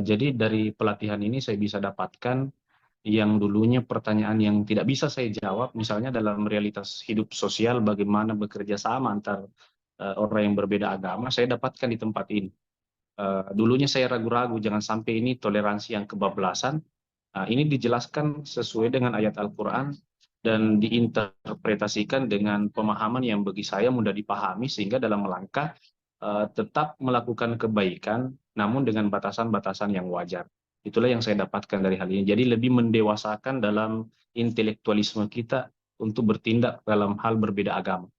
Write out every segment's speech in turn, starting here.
Jadi dari pelatihan ini saya bisa dapatkan yang dulunya pertanyaan yang tidak bisa saya jawab, misalnya dalam realitas hidup sosial bagaimana bekerja sama antar orang yang berbeda agama, saya dapatkan di tempat ini. Dulunya saya ragu-ragu, jangan sampai ini toleransi yang kebablasan. Ini dijelaskan sesuai dengan ayat Al-Quran dan diinterpretasikan dengan pemahaman yang bagi saya mudah dipahami, sehingga dalam langkah tetap melakukan kebaikan, namun dengan batasan-batasan yang wajar. Itulah yang saya dapatkan dari hal ini. Jadi lebih mendewasakan dalam intelektualisme kita untuk bertindak dalam hal berbeda agama.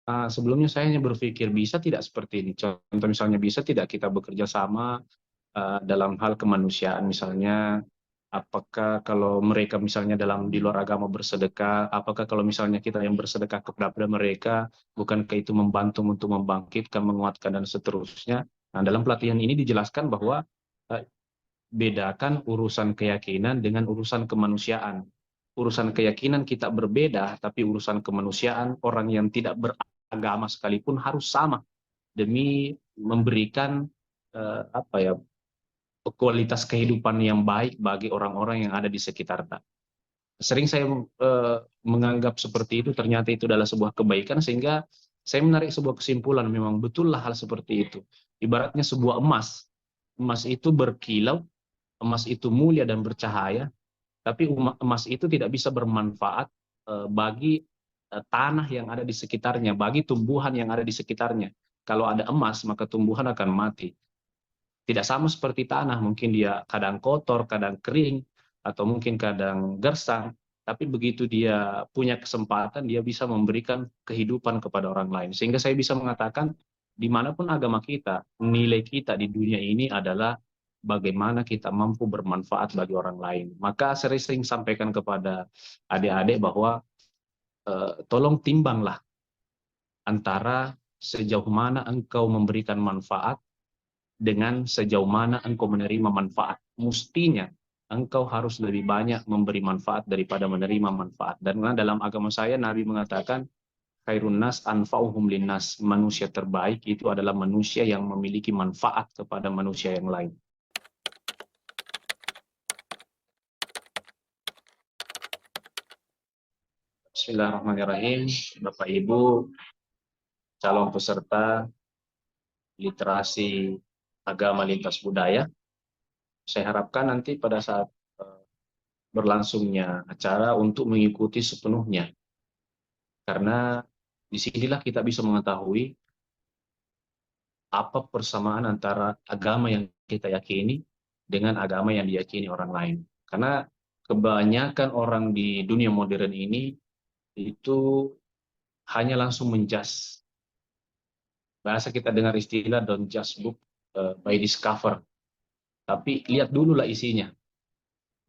Sebelumnya saya hanya berpikir bisa tidak seperti ini. Contoh misalnya, bisa tidak kita bekerja sama dalam hal kemanusiaan, misalnya apakah kalau mereka misalnya di luar agama bersedekah, apakah kalau misalnya kita yang bersedekah kepada mereka, bukankah itu membantu untuk membangkitkan, menguatkan, dan seterusnya. Nah, dalam pelatihan ini dijelaskan bahwa eh, bedakan urusan keyakinan dengan urusan kemanusiaan. Urusan keyakinan kita berbeda, tapi urusan kemanusiaan orang yang tidak beragama sekalipun harus sama demi memberikan apa ya, kualitas kehidupan yang baik bagi orang-orang yang ada di sekitarnya. Sering saya menganggap seperti itu, ternyata itu adalah sebuah kebaikan, sehingga saya menarik sebuah kesimpulan, memang betullah hal seperti itu. Ibaratnya sebuah emas, emas itu berkilau, emas itu mulia dan bercahaya, tapi emas itu tidak bisa bermanfaat bagi tanah yang ada di sekitarnya, bagi tumbuhan yang ada di sekitarnya. Kalau ada emas, maka tumbuhan akan mati. Tidak sama seperti tanah, mungkin dia kadang kotor, kadang kering, atau mungkin kadang gersang, tapi begitu dia punya kesempatan, dia bisa memberikan kehidupan kepada orang lain. Sehingga saya bisa mengatakan, dimanapun agama kita, nilai kita di dunia ini adalah bagaimana kita mampu bermanfaat bagi orang lain. Maka sering-sering sampaikan kepada adik-adik bahwa tolong timbanglah antara sejauh mana engkau memberikan manfaat dengan sejauh mana engkau menerima manfaat. Mestinya engkau harus lebih banyak memberi manfaat daripada menerima manfaat. Dan dalam agama saya, Nabi mengatakan, khairun nas anfa'uhum linnas. Manusia terbaik itu adalah manusia yang memiliki manfaat kepada manusia yang lain. Bismillahirrahmanirrahim. Bapak Ibu, calon peserta literasi agama lintas budaya, saya harapkan nanti pada saat berlangsungnya acara untuk mengikuti sepenuhnya. Karena disinilah kita bisa mengetahui apa persamaan antara agama yang kita yakini dengan agama yang diyakini orang lain. Karena kebanyakan orang di dunia modern ini itu hanya langsung menjudge. Bahasa kita dengar istilah don't judge book by this cover. Tapi lihat dulu lah isinya.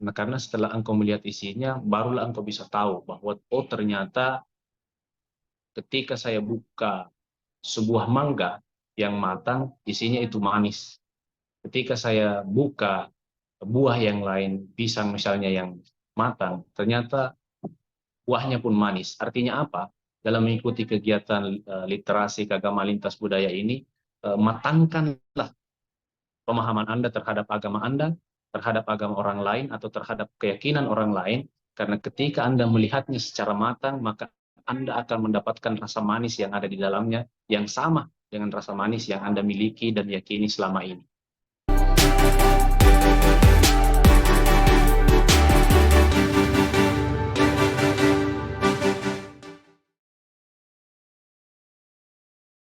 Nah, karena setelah engkau melihat isinya, barulah engkau bisa tahu bahwa oh ternyata ketika saya buka sebuah mangga yang matang, isinya itu manis. Ketika saya buka buah yang lain, pisang misalnya yang matang, ternyata buahnya pun manis. Artinya apa? Dalam mengikuti kegiatan literasi keagamaan lintas budaya ini, matangkanlah pemahaman Anda terhadap agama Anda, terhadap agama orang lain, atau terhadap keyakinan orang lain, karena ketika Anda melihatnya secara matang, maka Anda akan mendapatkan rasa manis yang ada di dalamnya, yang sama dengan rasa manis yang Anda miliki dan yakini selama ini.